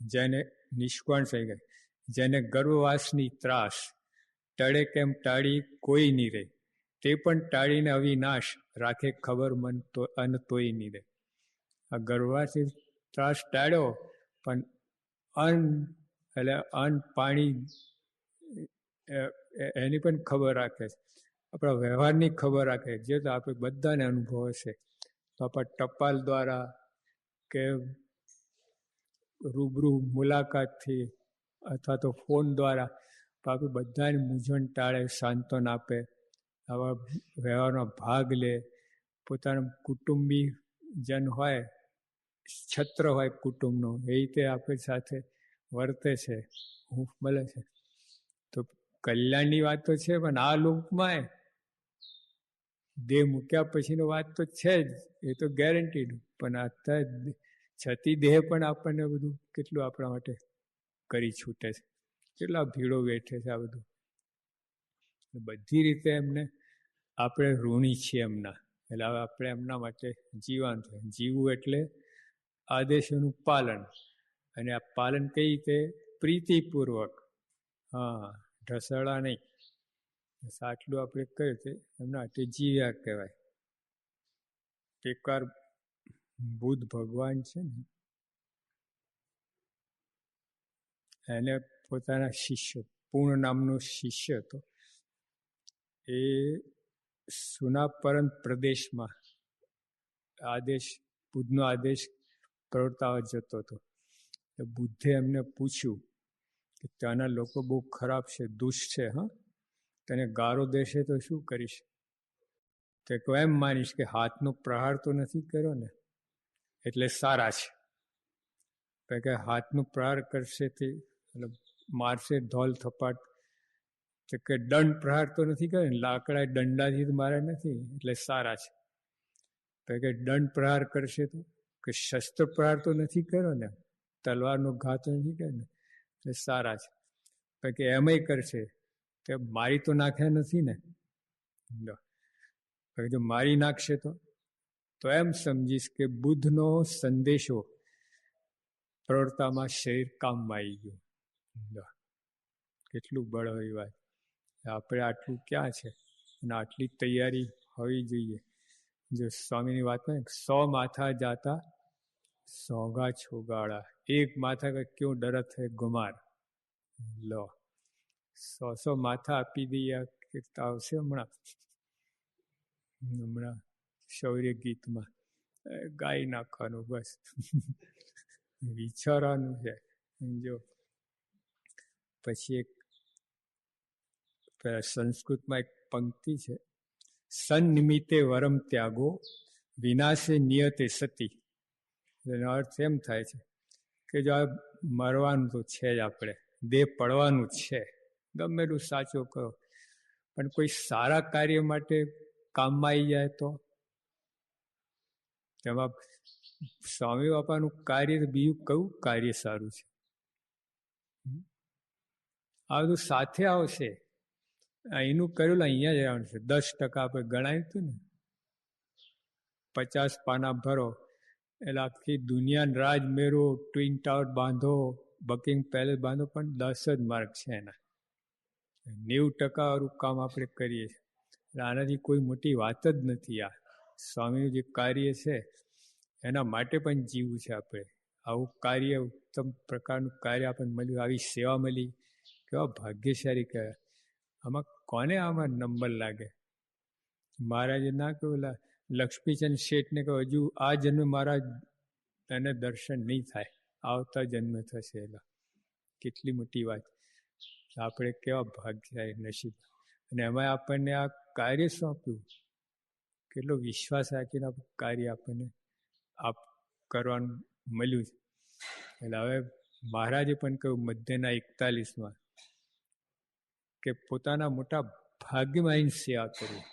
જેને નિષ્કોણ થઈ ગઈ, જેને ગર્ભવાસની ત્રાસ, ટળે કેમ ટાળી કોઈ નહીં રહે, તે પણ ટાળીને અવિનાશ રાખે ખબર મન તો અન તોય નહીં રહે. આ ગર્ભવાસની ત્રાસ ટાળ્યો, પણ એટલે અન્ન પાણી એની પણ ખબર રાખે છે, આપણા વ્યવહારની ખબર રાખે, જે તો આપણે બધાને અનુભવ હશે. તો આપણે ટપાલ દ્વારા કે રૂબરૂ મુલાકાતથી અથવા તો ફોન દ્વારા આપણે બધાની મૂંઝવણ ટાળે, સાંત્વન આપે, આવા વ્યવહારમાં ભાગ લે. પોતાના કુટુંબી જન હોય, છત્ર હોય કુટુંબનો, એ રીતે આપણી સાથે વર્તે છે, હૂંફ મળે છે. તો કલ્યાણની વાત તો છે, પણ આ લોકમાં દેહ મૂક્યા પછીનો વાત તો છે જ, એ તો ગેરંટીડ. પણ અત્યારે છતી દેહ પણ આપણને બધું કેટલું આપણા માટે કરી છૂટે છે, કેટલા ભીડો વેઠે છે. આ બધું બધી રીતે એમને આપણે ઋણી છીએ એમના. એટલે હવે આપણે એમના માટે જીવન થાય. જીવવું એટલે આદેશોનું પાલન, અને આ પાલન કઈ રીતે? પ્રીતિપૂર્વક. હા, ઢસડા નહીં. આટલું આપણે કહ્યું તે એમના માટે જીવ્યા કહેવાય. એકવાર બુદ્ધ ભગવાન છે ને, એને પોતાના શિષ્ય, પૂર્ણ નામનો શિષ્ય હતો, એ સુનાપરંત પ્રદેશમાં બુદ્ધનો આદેશ પ્રવર્તાવા જતો હતો. બુદ્ધે એમને પૂછ્યું કે ત્યાંના લોકો બહુ ખરાબ છે, દુષ્ટ છે, હા, તને ગારો દેશે તો શું કરીશ? તે તો એમ માનીશ કે હાથનો પ્રહાર તો નથી કર્યો ને એટલે સારા છે. કે હાથનો પ્રહાર કરશે તે મારશે ધોલ થપાટ, તો કે દંડ પ્રહાર તો નથી કર્યો ને, લાકડા દંડાથી તો મારે નથી એટલે સારા છે. કે દંડ પ્રહાર કરશે તો, કે શસ્ત્ર પ્રહાર તો નથી કર્યો ને, તલવારનો ઘા તો નથી કર્યો ને એટલે સારા છે. કે એમય કરશે કે મારી તો નાખ્યા નથી ને, જો મારી નાખશે તો એમ સમજીશ કે બુદ્ધનો સંદેશો પ્રવર્તામાં શરીર કામમાં આવી ગયું. કેટલું બળ હોય વાત. આપણે આટલું ક્યાં છે, અને આટલી તૈયારી હોવી જોઈએ. જો સ્વામીની વાત ને 100 માથા જાતા 100 ઘા છોગાડા, એક માથા કા ક્यों ડરત હૈ ગુમાર. લો 100 માથા આપી દઈએ કે આવશે હમણાં શૌર્ય ગીતમાં ગાઈ નાખવાનું, બસ વિચારવાનું છે. જો પછી એક સંસ્કૃતમાં એક પંક્તિ છે, સન્નિમિત્તે વરમ ત્યાગો વિનાશે નિયતે સતી. એનો અર્થ એમ થાય છે કે જો આ મરવાનું તો છે જ, આપણે દેહ પડવાનું જ છે, ગમે એટલું સાચું કરો, પણ કોઈ સારા કાર્ય માટે કામમાં આવી જાય તો એમાં સ્વામી બાપાનું કાર્ય બીજું કયું કાર્ય સારું છે? આ બધું સાથે આવશે. એનું કરેલું અહીંયા જ આવવાનું છે. 10% આપણે ગણાયું હતું ને, 50 પાના ભરો એટલે આખી દુનિયા રાજ મેળવો, ટ્વિન ટાવર બાંધો, બકિંગ પેલેસ બાંધો, પણ 10 જ માર્ક છે એના. 90% વાળું કામ આપણે કરીએ છીએ. આનાથી કોઈ મોટી વાત જ નથી. આ સ્વામીનું જે કાર્ય છે એના માટે પણ જીવવું છે આપણે. આવું કાર્ય, ઉત્તમ પ્રકારનું કાર્ય આપણને મળ્યું, આવી સેવા મળી, કેવા ભાગ્યશાળી કહેવાય. આમાં નંબર લાગે? મહારાજે ના કહ્યું, લક્ષ્મીચંદ શેઠને કહ્યું હજુ આ જન્મે મારા એને દર્શન નહીં થાય, આવતા જન્મે થશે. એલા કેટલી મોટી વાત. આપણે કેવા ભાગ્યશાળી, નસીબ. અને એમાં આપણને આ કાર્ય સોંપ્યું, કેટલો વિશ્વાસ રાખીને કાર્ય આપણને કરવાનું મળ્યું છે. એટલે હવે મહારાજે પણ કહ્યું મધ્યના 41માં કે પોતાના મોટા ભાગ્યમાં સેવા કરવી.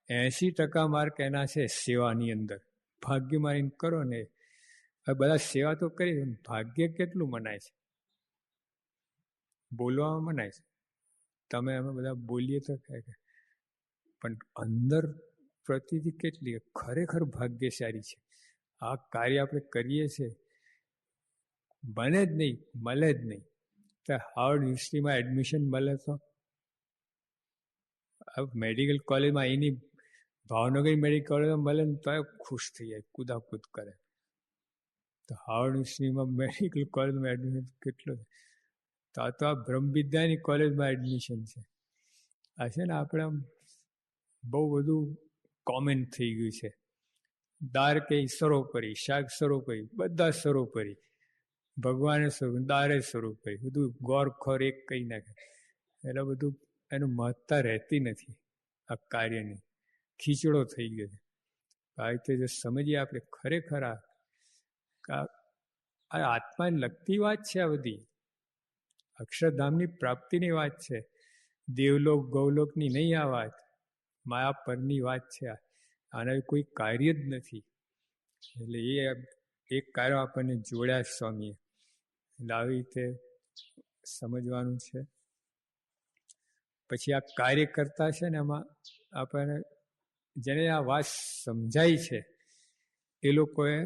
80% માર્ક એના છે સેવાની અંદર. ભાગ્યમાં કરો ને, બધા સેવા તો કરી, ભાગ્ય કેટલું મનાય છે? બોલવામાં મનાય છે, તમે અમે બધા બોલીએ તો પણ અંદર પ્રતિથી કેટલી ખરેખર ભાગ્યશાળી છે. આ કાર્ય આપણે કરીએ છીએ, બને જ નહીં, મળે જ નહીં. તો હાર્વર્ડ યુનિવર્સિટીમાં એડમિશન મળે તો મેડિકલ કોલેજમાં એની ભાવનગર મેડિકલ કોલેજમાં મળે ને તો ખુશ થઈ જાય, કૂદાકૂદ કરે. તો હાર્વર્ડ યુનિવર્સિટીમાં મેડિકલ કોલેજમાં એડમિશન કેટલું, તો આ બ્રહ્મવિદ્યાની કોલેજમાં એડમિશન છે. આ છે ને આપણે આમ બહુ બધું કોમન થઈ ગયું છે. દાર કે સરોપરી, શાક સરોપરી, બધા સરોપરી, ભગવાને સ્વરૂપ, દારે સરોપરી, બધું ગોરખોર એક કહી નાખે. એટલે બધું એનું મહત્તા રહેતી નથી આ કાર્યની, ખીચડો થઈ ગયો છે. આ રીતે જો સમજીએ આપણે ખરેખર આ આત્માને લગતી વાત છે. આ બધી અક્ષરધામની પ્રાપ્તિની વાત છે. દેવલોક ગૌલોકની નહીં આ વાત, માયા પરની વાત છે. આના કોઈ કાર્ય જ નથી. એટલે એ એક કાર્ય આપણને જોડ્યા સ્વામીએ. એટલે આવી રીતે સમજવાનું છે. પછી આ કાર્ય કરતા છે ને એમાં આપણને જેને આ વાત સમજાય છે એ લોકોએ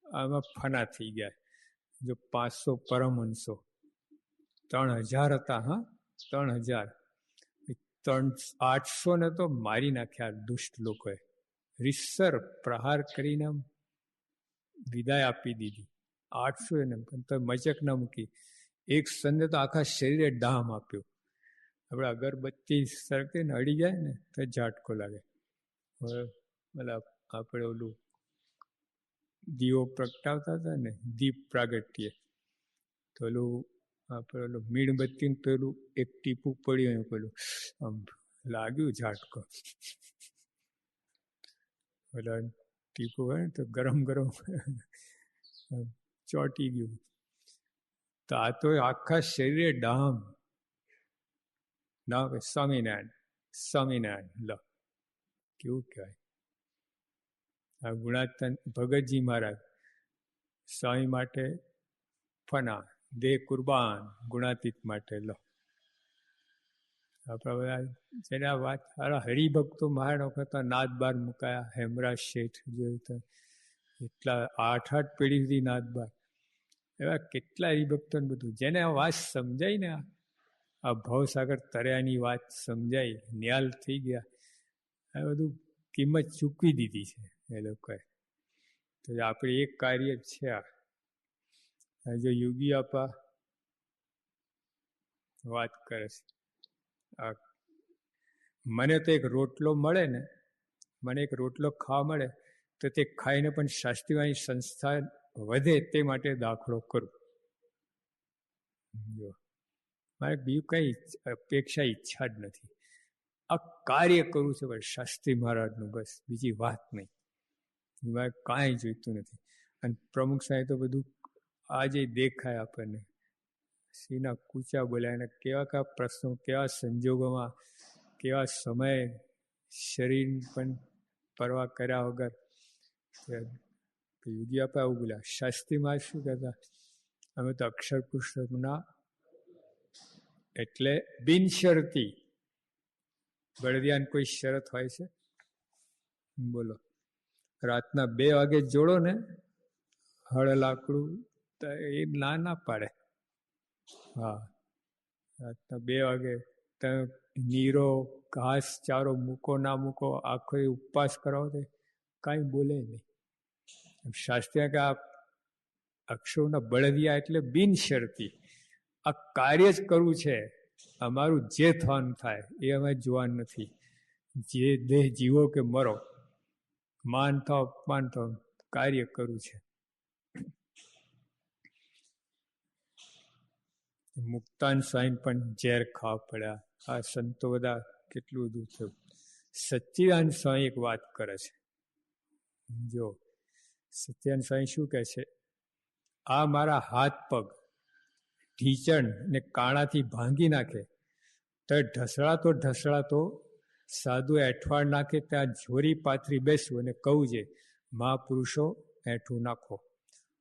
આમાં ફના થઈ ગયા. જો 500 પરમહંસો 3000 હતા, હા 3000, 800 ને તો મારી નાખ્યા દુષ્ટ લોકોએ. રીસર પ્રહાર કરીને વિદાય આપી દીધી. 800 એને પણ તો મચક ન મૂકી. એક સંતે તો આખા શરીરે ડામ આપ્યો. આપણે અગરબત્તી સરકે ને અડી જાય ને તો ઝાટકો લાગે. મતલબ આપણે ઓલું દીવો પ્રગટાવતા હતા ને, દીપ પ્રાગટ્ય, તો ઓલું આપણે ઓલું મીણબત્તી પેલું એક ટીપું પડ્યું, પેલું આમ લાગ્યું ઝાટકો. પેલા ટીપું હોય ને તો ગરમ ગરમ ચોંટી ગયું. તો આ તો આખા શરીરે ડામ ના, સ્વામિનારાયણ સ્વામિનારાયણ લો કેવું કહેવાય. આ ગુણાતન ભગતજી મહારાજ સ્વામી માટે ફના, દેહ કુરબાન, ગુણાતીત માટે લો. આપણા બધા જેને આ વાત હરિભક્તો મહારાજ વખત નાદ બાર મુકાયા. હેમરાજ શેઠ જોયું તો એટલા 8 પેઢી સુધી નાદ બાર. એવા કેટલા હરિભક્તોને બધું જેને આ વાત સમજાય ને, આ ભવસાગર તર્યાની વાત સમજાય, ન્યાલ થઈ ગયા, આ બધું કિંમત ચૂકવી દીધી છે એ લોકોએ. તો આપણે એક કાર્ય છે આ. જો યોગી આપા વાત કરે છે, મને તો એક રોટલો મળે ને, મને એક રોટલો ખાવા મળે તો તે ખાઈને પણ શાસ્ત્રીવાણી સંસ્થા વધે તે માટે દાખલો કરું. જો મારે બીજું કઈ અપેક્ષા ઈચ્છા જ નથી. આ કાર્ય કરવું છે બસ શાસ્ત્રી મહારાજનું, બસ બીજી વાત નહીં. મારે કાંઈ જોઈતું નથી. અને પ્રમુખ સાહેબ તો બધું આજે દેખાય આપણને, સીના કૂચા બોલાય, કેવા કેવા પ્રશ્નો, કેવા સંજોગોમાં, કેવા સમયે શરીર પણ પરવા કર્યા વગર. યોગી આપા આવું બોલ્યા. શાસ્ત્રીમાં શું કહેતા, અમે તો અક્ષર પુસ્તકના એટલે બિનશરતી. બળદિયાને કોઈ શરત હોય છે? બોલો, રાતના 2 વાગે જોડો ને હળ લાકડું, તો એ ના પાડે. હા, રાતના 2 વાગે તમે નીરો ઘાસ ચારો મૂકો ના મૂકો, આખો ઉપવાસ કરાવો તો કાંઈ બોલે નહીં. શાસ્ત્રી કે આ અક્ષરોના બળદિયા એટલે બિનશરતી. આ કાર્ય જ કરવું છે, અમારું જે થવાનું થાય એ અમે જોવાનું નથી. જે દેહ જીવો કે મરો, માન થાવ અપમાન થાવ, કાર્ય કરવું છે. મુક્તાન સ્વામી પણ ઝેર ખાવા પડ્યા. આ સંતો બધા કેટલું બધું થયું. સચ્ચિદાનંદ સ્વામી એક વાત કરે છે. જો સચ્ચિદાનંદ સ્વામી શું કહે છે, આ મારા હાથ પગ ઢીચણ ને કાણાથી ભાંગી નાખે તો ઢસડાતો સાધુ એઠવાડ નાખે ત્યાં જોરી પાથરી બેસવું અને કહું છે મહાપુરુષો એઠું નાખો,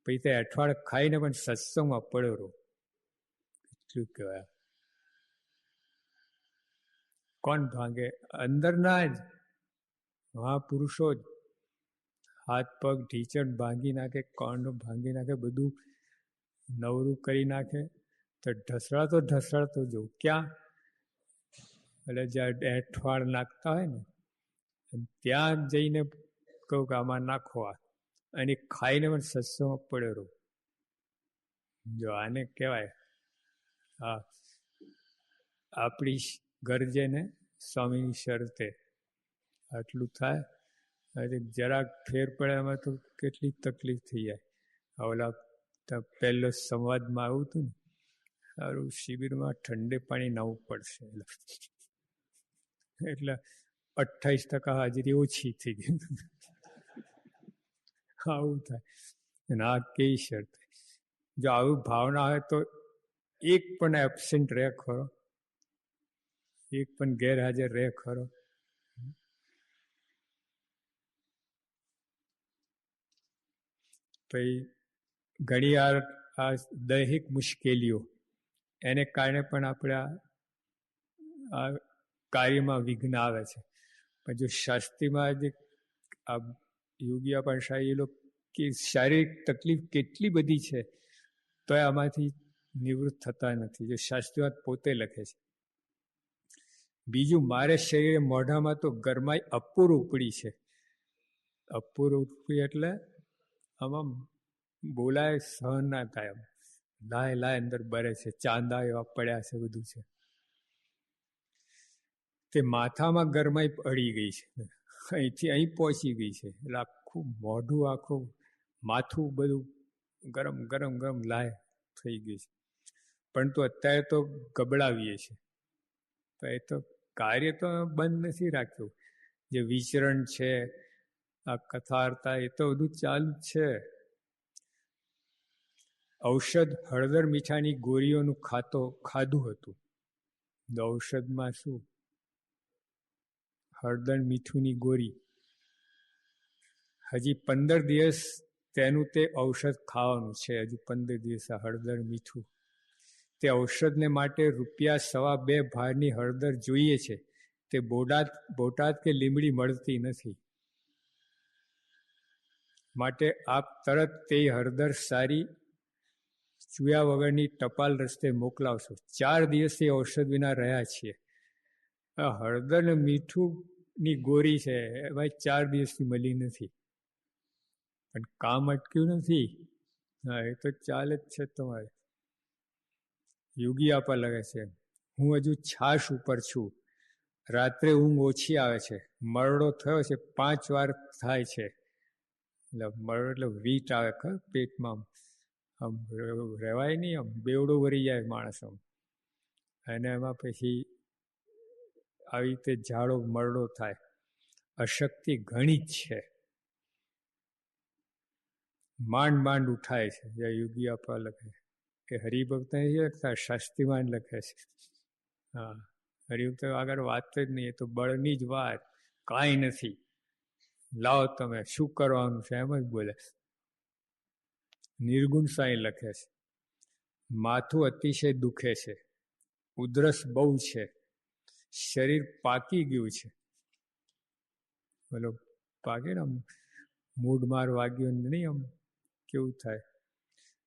પછી તે એઠવાડ ખાઈને પણ સત્સંગમાં પડ્યો રહો. એટલું કહેવાય. કોણ ભાંગે? અંદરના જ મહાપુરુષો જ. હાથ પગ ઢીચણ ભાંગી નાખે, કોણ ભાંગી નાખે, બધું નવરું કરી નાખે તો ઢસડાતો જવું ક્યાં, એટલે જ્યાં એઠવાડ નાખતા હોય ને ત્યાં જઈને કહું કે આમાં નાખો આ, અને ખાઈને પણ સત્સંગમાં પડ્યો રહું. જો આને કહેવાય હા આપણી ગરજે ને સ્વામીની શરતે આટલું થાય. જરાક ફેર પડે એમાં તો કેટલી તકલીફ થઈ જાય. ઓલા પહેલો સંવાદમાં આવું હતું ને, સારું શિબિરમાં ઠંડે પાણી નાવું પડશે એટલે 28% હાજરી ઓછી થઈ ગઈ. આવું થાય. અને આ કઈ શરત, જો આવું ભાવના હોય તો એક પણ એબસેન્ટ રહે ખરો, એક પણ ગેરહાજર રહે ખરો. પછી ઘણી વાર આ દૈહિક મુશ્કેલીઓ એને કારણે પણ આપણે આ કાર્યમાં વિઘ્ન આવે છે. પણ જો શાસ્ત્રીમાં જે આ યોગી પણ એ લોકો કે શારીરિક તકલીફ કેટલી બધી છે તો આમાંથી નિવૃત્ત થતા નથી. જો શાસ્ત્રીવાદ પોતે લખે છે. બીજું, મારે શરીરે મોઢામાં તો ગરમાઈ અપૂર્વ ઉપડી છે. અપૂર્વ ઉપડી એટલે આમાં બોલાય સહન ના થાય. લાય અંદર બરે છે, ચાંદા એવા પડ્યા છે, બધું છે. તે માથામાં ગરમાઈ અડી ગઈ છે, અહીંથી અહીં પહોંચી ગઈ છે. એટલે આખું મોઢું, આખું માથું બધું ગરમ ગરમ ગરમ લાય થઈ ગઈ છે. પરંતુ અત્યારે તો ગબડાવીએ છીએ. તો એ તો કાર્ય તો બંધ નથી રાખ્યું. જે વિચરણ છે, આ કથાર્તા, એ તો બધું ચાલુ જ છે. ઔષધ હળદર મીઠાની ગોળીઓનું ખાધું હતું. ઔષધમાં શું? હળદર મીઠુંની ગોળી. હજી 15 દિવસ તેનું તે ઔષધ ખાવાનું છે. હજુ 15 દિવસ આ હળદર મીઠું. તે ઔષધને માટે ₹2.25 ભારની હળદર જોઈએ છે. તે બોટાદ કે લીમડી મળતી નથી. માટે આપ તરત તે હળદર સારી ચૂયા વગરની ટપાલ રસ્તે મોકલાવશો. 4 દિવસથી ઔષધ વિના રહ્યા છીએ. હળદર ને મીઠુંની ગોળી છે, એમાં 4 દિવસથી મળી નથી. પણ કામ અટક્યું નથી. હા, એ તો ચાલે જ છે તમારે. યોગી આપવા લાગે છે, હું હજુ છાશ ઉપર છું. રાત્રે ઊંઘ ઓછી આવે છે. મરડો થયો છે, 5 વાર થાય છે. એટલે મરડો એટલે વીટ આવે પેટમાં, આમ રહેવાય નહીં, આમ બેવડો વરી જાય માણસ. અને એમાં પછી આવી રીતે ઝાડો મરડો થાય. અશક્તિ ઘણી જ છે. માંડ ઉઠાય છે. યોગી આપવા લખે કે હરિભક્ત લખતા, શાસ્ત્રીમાં લખે છે. હા, હરિભક્ત આગળ વાત જ નહીં, એ તો બળની જ વાત, કાંઈ નથી. લાવો તમે શું કરવાનું છે એમ જ બોલે. નિર્ગુણ સાંઈ લખે છે, માથું અતિશય દુખે છે, ઉધરસ બહુ છે, શરીર પાકી ગયું છે. બોલો પાકે ને, આમ મૂડ માર વાગ્યો નહીં, આમ કેવું થાય.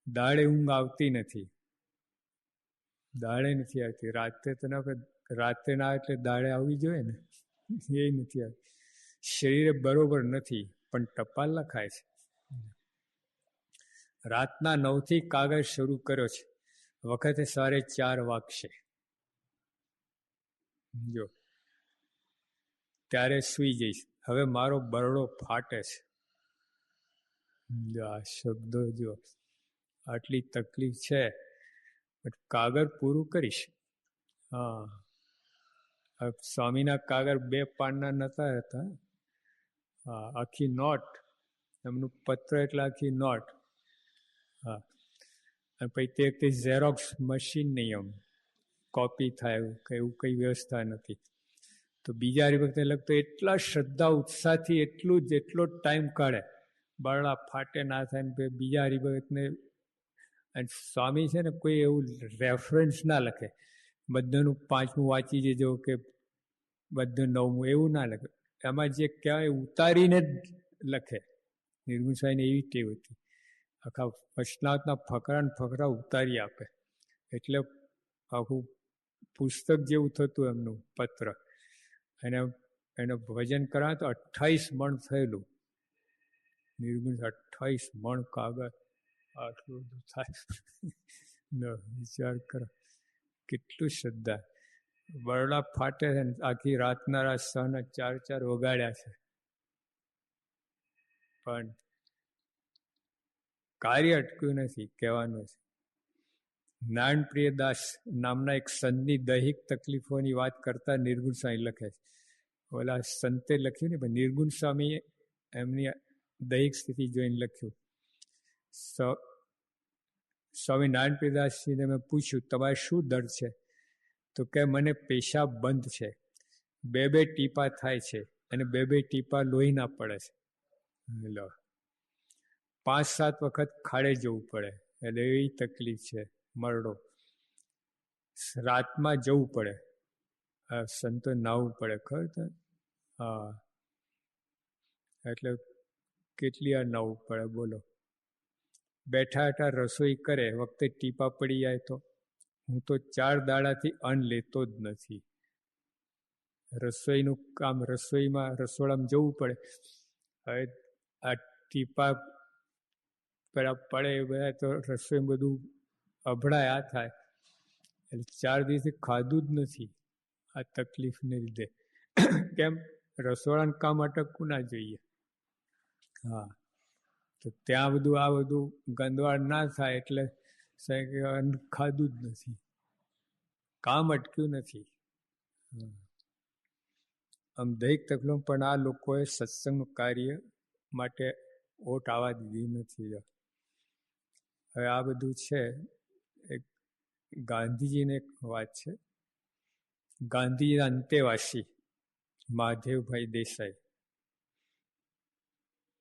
દાડે ઊંઘ આવતી નથી. દાડે નથી આવતી. રાતે તો ના, રાતે ના એટલે દાડે આવવી જોઈએ ને, એ નથી આવતી. શરીરે બરોબર નથી, પણ ટપાલ લખાય છે. રાતના 9થી કાગળ શરૂ કર્યો છે. વખતે સવારે 4 વાગશે. જો ત્યારે સુઈ જઈશ. હવે મારો બરડો ફાટે છે. આ શબ્દો જો, આટલી તકલીફ છે, કાગળ પૂરું કરીશ. હા, સ્વામીના કાગળ 2 પાનના નતા હતા. હા, આખી નોટ. એમનું પત્ર એટલે આખી નોટ. હા, અને પછી તે ઝેરોક્સ મશીન નહીં, એમ કોપી થાય એવું કઈ વ્યવસ્થા નથી. તો બીજા હરિભક્તને લગતો એટલા શ્રદ્ધા ઉત્સાહથી જેટલો ટાઈમ કાઢે, બરડા ફાટે ના થાય ને બીજા હરિભક્તને. અને સ્વામી છે ને, કોઈ એવું રેફરન્સ ના લખે, બધાનું 5મું વાંચી જજો કે બધું 9મું, એવું ના લખે. એમાં જે કહેવાય ઉતારીને જ લખે. નિર્ગુણ સ્વામીને એવી ટેવ હતી. આખા વૈષ્ણવના ફકરા ઉતારી આપે. એટલે આખું પુસ્તક જેવું થતું એમનું પત્ર. અને એને ભજન કરાવે તો 28 મણ થયેલું. નિર્ગુણ 28 મણ કાગળ, આટલું બધું થાય. વિચાર કરો કેટલું શ્રદ્ધા. બરડા ફાટે છે ને આખી રાતના રાત સહના 4 વગાડ્યા છે. પણ કાર્ય અટક્યું નથી, કહેવાનું છે. નારાયણપ્રિયદાસ નામના એક સંતની દૈહિક તકલીફોની વાત કરતા નિર્ગુણ સ્વામી લખે છે. ઓલા સંતે લખ્યું ને, નિર્ગુણ સ્વામીએ એમની દૈહિક સ્થિતિ જોઈને લખ્યું. સ્વામી નારાયણપ્રિયદાસજીને મેં પૂછ્યું, તમારે શું દર્દ છે? તો કે મને પેશાબ બંધ છે, 2 ટીપા થાય છે અને 2 ટીપા લોહીના પડે છે. 5-7 વખત ખાડે જવું પડે, એટલે એવી તકલીફ છે. મરડો રાતમાં જવું પડે, સંતો નાહવું પડે, ખબર? હા, એટલે કેટલી વાર નાહવું પડે બોલો. બેઠા રસોઈ કરે વખતે ટીપા પડી જાય તો હું તો 4 દાડાથી અન્ન લેતો જ નથી. રસોઈનું કામ, રસોડામાં જવું પડે. હવે આ ટીપા પેલા પડે એ બધા તો રસોઈ બધું અભડાય આ થાય. એટલે 4 દિવસથી ખાધું જ નથી આ તકલીફને લીધે. કેમ? રસોડાનું કામ અટકવું ના જોઈએ. હા, તો ત્યાં બધું આ બધું ગંદવાડ ના થાય એટલે અન્ન ખાધું જ નથી, કામ અટક્યું નથી. આમ દૈહિક તકલીફ પણ આ લોકોએ સત્સંગનું કાર્ય માટે ઓટ આવવા દીધી નથી. હવે આ બધું છે. એક ગાંધીજીને એક વાત છે. ગાંધીજીના અંતેવાસી મહાદેવભાઈ દેસાઈ,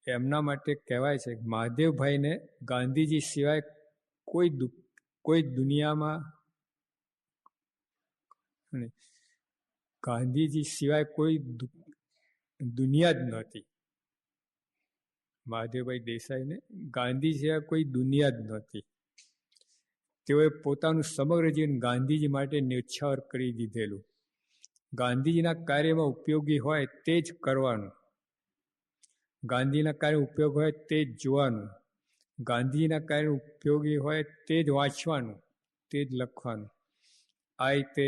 એમના માટે કહેવાય છે મહાદેવભાઈને ગાંધીજી સિવાય કોઈ દુનિયામાં, ગાંધીજી સિવાય કોઈ દુનિયા જ નહોતી. મહાદેવભાઈ દેસાઈને ગાંધી સિવાય કોઈ દુનિયા જ નહોતી. તેઓએ પોતાનું સમગ્ર જીવન ગાંધીજી માટે ન્યોછાવર કરી દીધેલું. ગાંધીજીના કાર્યમાં ઉપયોગી હોય તે જ કરવાનું, ગાંધીના કાર્ય ઉપયોગ હોય તે જ જોવાનું, ગાંધીના કાર્ય ઉપયોગી હોય તે જ વાંચવાનું, તે જ લખવાનું. આ રીતે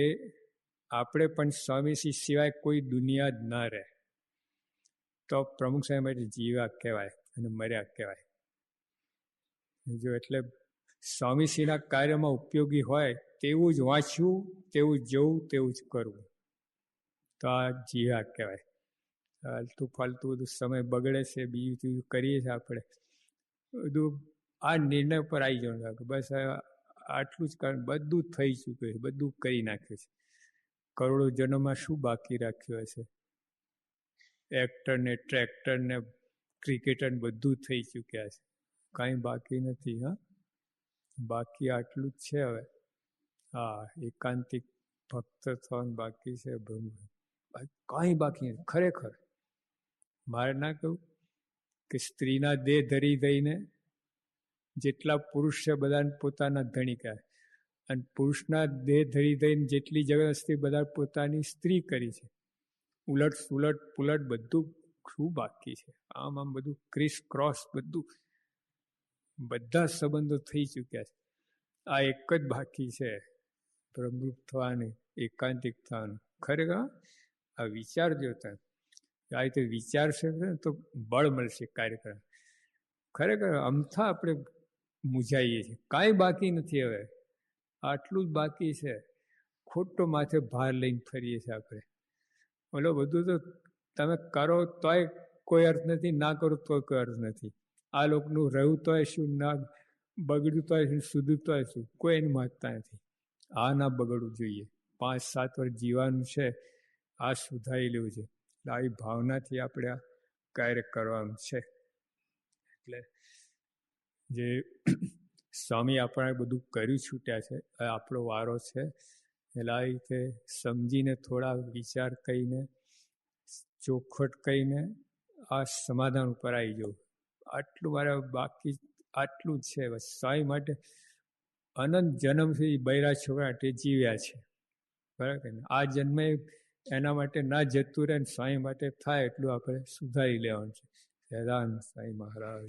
આપણે પણ સ્વામીશ્રી સિવાય કોઈ દુનિયા જ ના રહે તો પ્રમુખ સાહેબ માટે જીવા કહેવાય અને મર્યા કહેવાય. જો એટલે સ્વામીશ્રીના કાર્યમાં ઉપયોગી હોય તેવું જ વાંચવું, તેવું જ જોવું, તેવું જ કરવું, તો આ જીવા કહેવાય. ફાલતુ બધું સમય બગડે છે, બીજું કરીએ છીએ આપણે બધું. આ નિર્ણય પર આવી જવાનું કે બસ આટલું જ કારણ, બધું થઈ ચૂક્યું છે, બધું કરી નાખ્યું છે. કરોડો જન્મમાં શું બાકી રાખ્યું હશે? એક્ટર ને ટ્રેક્ટર ને ક્રિકેટર બધું થઈ ચૂક્યા છે, કાંઈ બાકી નથી. હા, બાકી આટલું જ છે. હવે હા, એકાંતિક ભક્ત થવાનું બાકી છે, કાંઈ બાકી નથી ખરેખર. મારે ના કહું કે સ્ત્રીના દેહ ધરી દઈને જેટલા પુરુષ છે બધાને પોતાના ધણી કહે, અને પુરુષના દેહ ધરી દઈને જેટલી જગત બધા પોતાની સ્ત્રી કરી છે. ઉલટ સુલટ પુલટ બધું શું બાકી છે? આમ બધું ક્રિસ ક્રોસ બધું, બધા સંબંધો થઈ ચૂક્યા છે. આ એક જ બાકી છે, પ્રમુખ થવાની, એકાંતિક થવાનું. ખરેખર આ વિચારજો તમે, આ રીતે વિચારશે તો બળ મળશે કાર્યક્રમ. ખરેખર અમથા આપણે મૂંઝાઈએ છીએ, કાંઈ બાકી નથી. હવે આટલું જ બાકી છે. ખોટો માથે ભાર લઈને ફરીએ છીએ આપણે. ઓલો બધું તો તમે કરો તોય કોઈ અર્થ નથી, ના કરો તોય કોઈ અર્થ નથી. આ લોકોનું રહ્યું તોય શું, ના બગડ્યું તોય શું, સુધું તોય શું, કોઈ એની મહત્તા નથી. આ ના બગડવું જોઈએ. 5-7 વર્ષ જીવાનું છે, આ સુધારી લેવું છે. આવી ભાવનાથી આપણે આ કાર્ય કરવાનું છે. એટલે જે સ્વામી આપણે બધું કર્યું છૂટ્યા છે, હવે આપણો વારો છે. એટલે આ રીતે સમજીને થોડા વિચાર કહીને, ચોખવટ કહીને આ સમાધાન ઉપર આવી જવું. આટલું મારે બાકી આટલું જ છે બસ. સ્વામી માટે અનંત જન્મથી બૈરા છોકરા તે જીવ્યા છે, બરાબર ને? આ જન્મે એના માટે ના જતું રહે ને સ્વામી માટે થાય એટલું આપણે સુધારી લેવાનું છે. સદાનંદ સ્વામી મહારાજ.